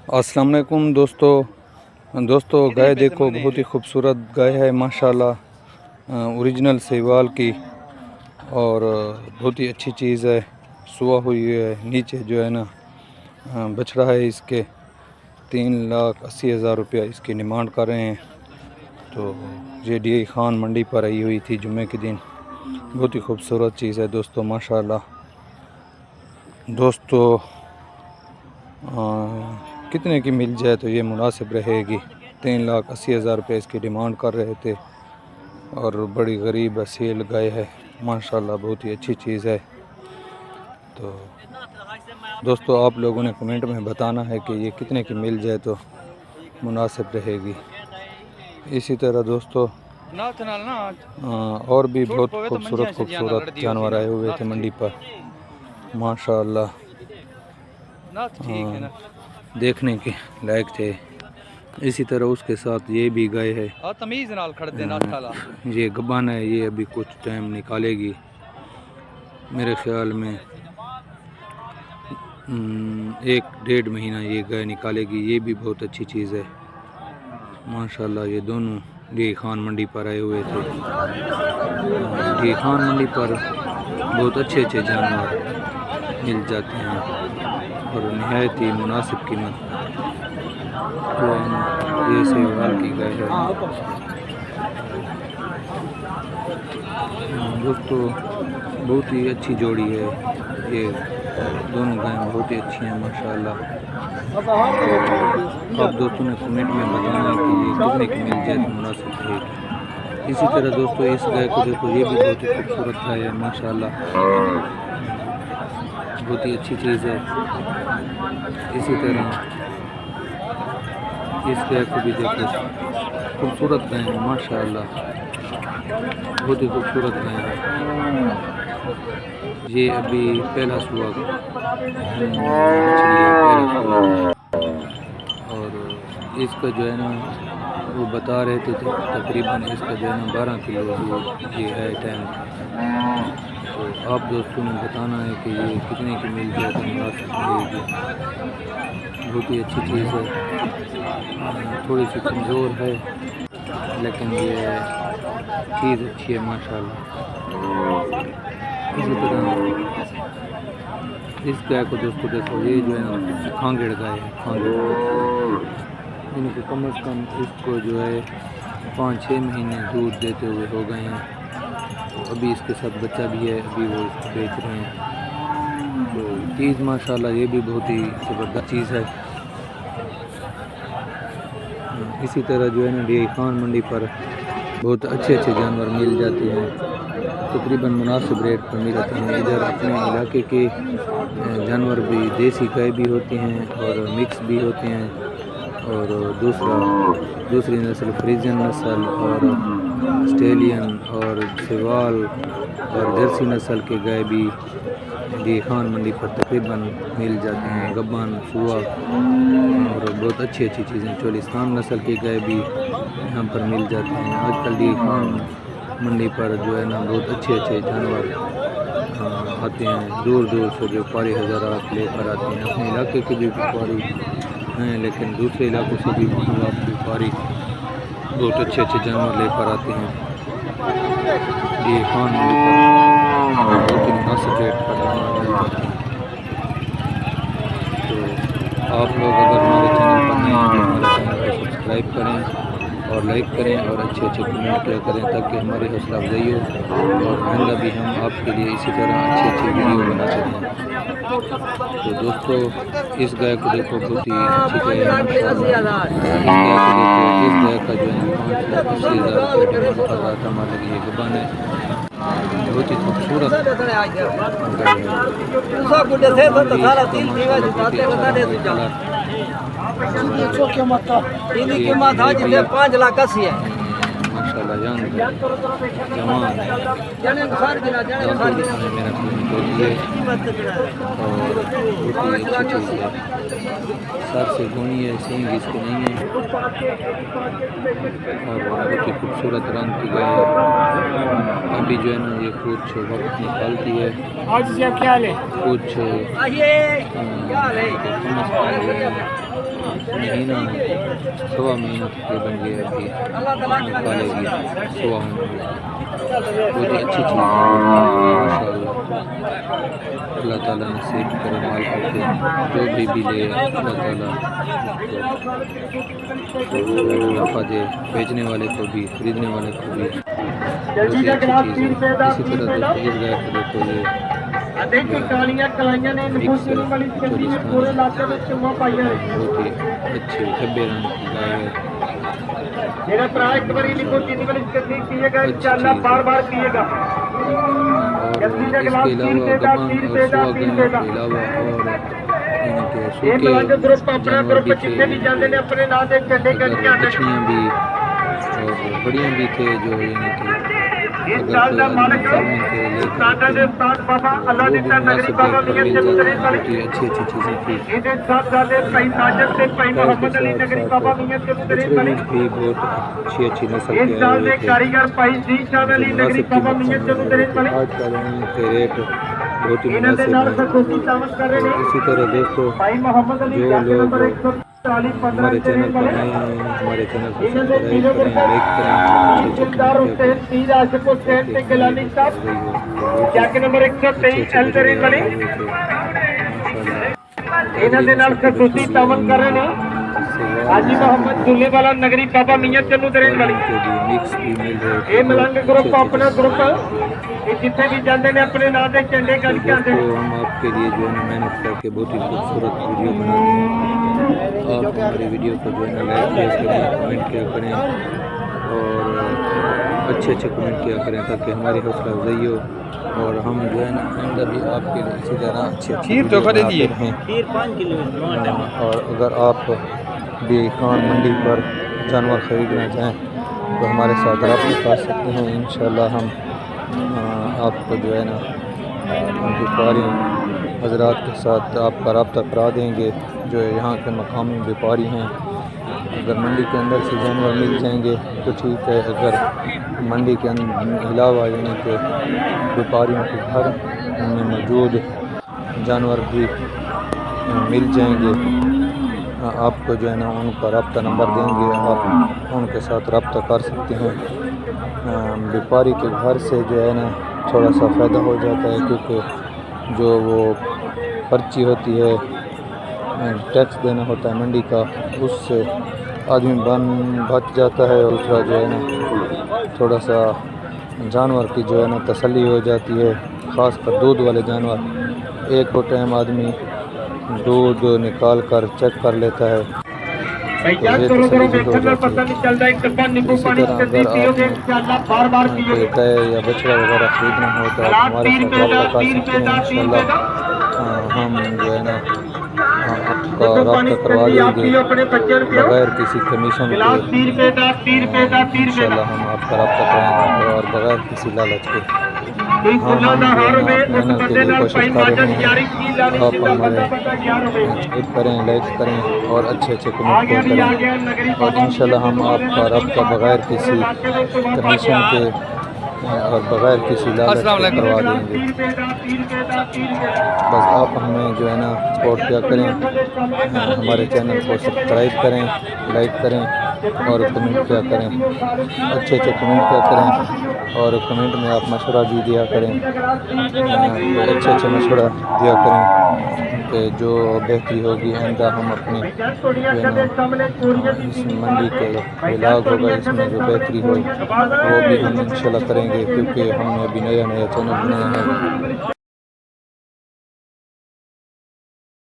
السلام علیکم دوستو گائے دیکھو، بہت ہی خوبصورت گائے ہے ماشاءاللہ، اوریجنل سہوال کی، اور بہت ہی اچھی چیز ہے، سوا ہوئی ہے نیچے جو ہے نا بچڑا ہے، اس کے 3,80,000 روپیہ اس کی ڈیمانڈ کر رہے ہیں۔ تو یہ ڈی آئی خان منڈی پر آئی ہوئی تھی جمعے کے دن، بہت ہی خوبصورت چیز ہے دوستو ماشاءاللہ۔ دوستو کتنے کی مل جائے تو یہ مناسب رہے گی؟ 3,80,000 روپے اس کی ڈیمانڈ کر رہے تھے، اور بڑی غریب اصیل گائے ہے ماشاءاللہ، بہت ہی اچھی چیز ہے۔ تو دوستو آپ لوگوں نے کمنٹ میں بتانا ہے کہ یہ کتنے کی مل جائے تو مناسب رہے گی۔ اسی طرح دوستو اور بھی بہت خوبصورت جانور آئے ہوئے تھے منڈی پر ماشاءاللہ، دیکھنے کے لائق تھے۔ اسی طرح اس کے ساتھ یہ بھی گائے ہے، یہ گبان ہے، یہ ابھی کچھ ٹائم نکالے گی، میرے خیال میں 1-1.5 مہینہ یہ گائے نکالے گی۔ یہ بھی بہت اچھی چیز ہے ماشاءاللہ۔ یہ دونوں ڈی آئی خان منڈی پر آئے ہوئے تھے۔ ڈی آئی خان منڈی پر بہت اچھے جانور مل جاتے ہیں اور نہایت ہی مناسب قیمت۔ یہ سہوال کی گائے ہے دوستو، بہت ہی اچھی جوڑی ہے، یہ دونوں گائیں بہت ہی اچھی ہیں ماشاءاللہ۔ آپ دوستوں نے کمنٹ میں بتانا ہے کہ یہ کتنے کی مل جائے تو مناسب رہے گی۔ اسی طرح دوستو اس گائے کو دیکھو، یہ بھی بہت ہی خوبصورت گائے ہے ماشاءاللہ، بہت ہی اچھی چیز ہے۔ اسی طرح اس گائے کو بھی دیکھو، خوبصورت گائے ہیں ماشاءاللہ، بہت ہی خوبصورت گائے ہیں۔ یہ ابھی پہلا سوا اور اس کا جو ہے نا وہ بتا رہے تھے تقریباً اس کا جو ہے نا 12 کلو دودھ یہ ہے ٹائم کا۔ تو آپ دوستوں نے بتانا ہے کہ یہ کتنے کی مل جائے تو مناسب رہے گی۔ بہت ہی اچھی چیز ہے، تھوڑی سی کمزور ہے لیکن یہ چیز اچھی ہے ماشاءاللہ۔ اسی طرح اس گائے کو دوستو دیکھو، یہ جو ہے نا کھانگڑ گائے ہے، کھانگڑ، ان کو کم از کم اس کو جو ہے 5-6 مہینے دودھ دیتے ہوئے ہو گئے ہیں۔ ابھی اس کے ساتھ بچہ بھی ہے، ابھی وہ اس کو بیچ رہے ہیں۔ تو چیز ماشاءاللہ یہ بھی بہت ہی زبردست چیز ہے۔ اسی طرح جو ہے نا ڈی آئی خان منڈی پر بہت اچھے جانور مل جاتے ہیں، تقریباً مناسب ریٹ پر مل جاتے ہیں۔ ادھر اپنے علاقے کے جانور بھی، دیسی گائے بھی ہوتی ہیں اور مکس بھی ہوتے ہیں، اور دوسری نسل فریزین نسل اور آسٹریلین اور سہوال اور جرسی نسل کے گائے بھی ڈی آئی خان منڈی پر تقریباً مل جاتے ہیں، گبان، سوا، اور بہت اچھی چیزیں، چولستان نسل کے گائے بھی یہاں پر مل جاتے ہیں۔ آج کل ڈی آئی خان منڈی پر جو ہے نا بہت اچھے جانور آتے ہیں، دور سے جو پاری حضرات لے کر آتے ہیں، اپنے علاقے کے بھی وپاری ہیں لیکن دوسرے علاقوں سے بھی وپاری بہت اچھے جانور لے کر آتے ہیں ڈی آئی خان منڈی پر، بہت ہی مناسب ریٹ پر جانور مل جاتے ہیں۔ تو آپ لوگ اگر ہمارے چینل پر نئے ہیں تو ہمارے چینل کو سبسکرائب کریں اور لائک کریں اور اچھے کمنٹ کیا کریں تاکہ ہماری حوصلہ افزائی ہو، اور آئندہ بھی ہم آپ کے لیے اسی طرح اچھی ویڈیو بناتے رہیں۔ تو دوستو اس گائے کو دیکھو، بہت ہی اچھی گائے ہے ماشاءاللہ۔ اس گائے کو دیکھو، اس گائے کا جو ہے نا 5,80,000 روپے ڈیمانڈ کر رہا تھا مالک، یہ گبان ہے، بہت ہی خوبصورت گائے ہے، ماشاءاللہ ینگ ہے، جوان ہے، دانتوں دکھانے میرا خیال بہت ہے اور بہت ہی اچھی چیز ہے۔ سر سے گونی ہے، سینگ اس کے نہیں ہے اور بہت ہی خوبصورت رنگ کی گائے ہے۔ ابھی جو ہے نا یہ کچھ وقت نکالتی ہے، کچھ مہینہ سوا مہینہ تقریباً یہ ابھی نکالے گی، سوا مہینہ۔ بہت ہی اچھی چیز ہے ماشاء اللہ۔ اللہ تعالیٰ نصیب کرے مال کرتے جو بھی لے، اللہ تعالیٰ نفع دے، بیچنے والے کو بھی، خریدنے والے کو بھی۔ بہت ہی اچھی چیز ہے۔ اسی طرح دوستو اس گائے کو دیکھو، یہ مکس چولستان بہت ہی اچھی ڈبے رنگ کی گائے ہے، اور اس کے علاوہ گبان اور سوا گائے کے علاوہ اور یعنی کہ سوکھے جانور بھی تھے، اگر بچڑیاں بھی اور بڑیاں بھی تھے جو یعنی کہ اگر کوئی آدمی فارمنگ کے لے کے رکھتے ہیں وہ بھی مناسب ریٹ پر مل جاتے ہیں۔ بہت ہی اچھی اچھی چیزیں تھی، گائے کے ساتھ ساتھ بچڑے بھی بہت اچھی اچھی نسل کے آئے ہوئے تھے جو مناسب قیمت سے مل رہے تھے۔ آج کل ان کے ریٹ بہت ہی مناسب ہیں۔ اور اسی طرح دوستو جو لوگ ہمارے چینل پر نئے ہیں، ہمارے چینل کو سبسکرائب کریں، لائک کریں، اچھے حاجی محمد دلے والا نگری بابا میاں چلو درین والی یہ ملنگ گروپ اپنا گروپ جتنے بھی جاندے نے اپنے نام دے چنڈے کر کے آتے ہیں۔ ہم آپ کے لیے جو ہے محنت کر کے بہت ہی خوبصورت ویڈیو بناتے ہیں۔ آپ ہماری ویڈیو کو جو ہے نا لائک کیا کریں، کمنٹ کیا کریں اور اچھے کمنٹ کیا کریں تاکہ ہماری حوصلہ افزائی ہو اور ہم جو ہے نا آئندہ بھی آپ کے لیے اسی طرح اچھی ویڈیو بناتے رہیں۔ اور اگر آپ بھی خان منڈی پر جانور خریدنا چاہیں تو ہمارے ساتھ رابطہ کر سکتے ہیں۔ انشاءاللہ ہم آپ کو جو ہے نا بیپاری حضرات کے ساتھ آپ کا رابطہ کرا دیں گے جو یہاں کے مقامی بیپاری ہیں۔ اگر منڈی کے اندر سے جانور مل جائیں گے تو ٹھیک ہے، اگر منڈی کے علاوہ یعنی کہ بیپاریوں کے گھر میں موجود جانور بھی مل جائیں گے، آپ کو جو ہے نا ان کا رابطہ نمبر دیں گے، آپ ان کے ساتھ رابطہ کر سکتے ہیں۔ بیپاری کے گھر سے جو ہے نا تھوڑا سا فائدہ ہو جاتا ہے کیونکہ جو وہ پرچی ہوتی ہے، ٹیکس دینا ہوتا ہے منڈی کا، اس سے آدمی بچ جاتا ہے اور دوسرا جو ہے نا تھوڑا سا جانور کی جو ہے نا تسلی ہو جاتی ہے، خاص کر دودھ والے جانور۔ ایک وہ ٹائم آدمی دودھ نکال کر چیک کر لیتا ہے تو یہ تسلی بھی ہو جاتی ہے۔ اسی طرح اگر آپ نے کوئی گائے یا بچڑا وغیرہ خریدنا ہو تو آپ ہمارے ساتھ رابطہ کر سکتے ہیں۔ انشاءاللہ ہم جو ہے نا آپ کا رابطہ کروا دیں گے بغیر کسی کمیشن کے۔ انشاءاللہ ہم آپ کا رابطہ کرائیں گے اور بغیر کسی لالچ کے۔ ہم جو ہے نا چینل کے لیے کوشش کر رہے ہیں، آپ ہمارے سبسکرائب کریں، لائک کریں اور اچھے کمنٹ کریں اور انشاءاللہ ہم آپ کا رابطہ بغیر کسی کمیشن کے اور بغیر کسی لالچ کے کروا دیں گے۔ بس آپ ہمیں جو ہے نا سپورٹ کیا کریں، ہمارے چینل کو سبسکرائب کریں، لائک کریں اور کمنٹ کیا کریں، اچھے کمنٹ کیا کریں اور کمنٹ میں آپ مشورہ بھی دیا کریں، اچھے مشورہ دیا کریں کہ جو بہتری ہوگی آئندہ ہم اپنے جو ہے نا اس منڈی کے علاج ہوگا، اس میں جو بہتری ہو وہ بھی ہم انشاءاللہ کریں گے کیونکہ ہم نے ابھی نیا چینل بنایا ہے۔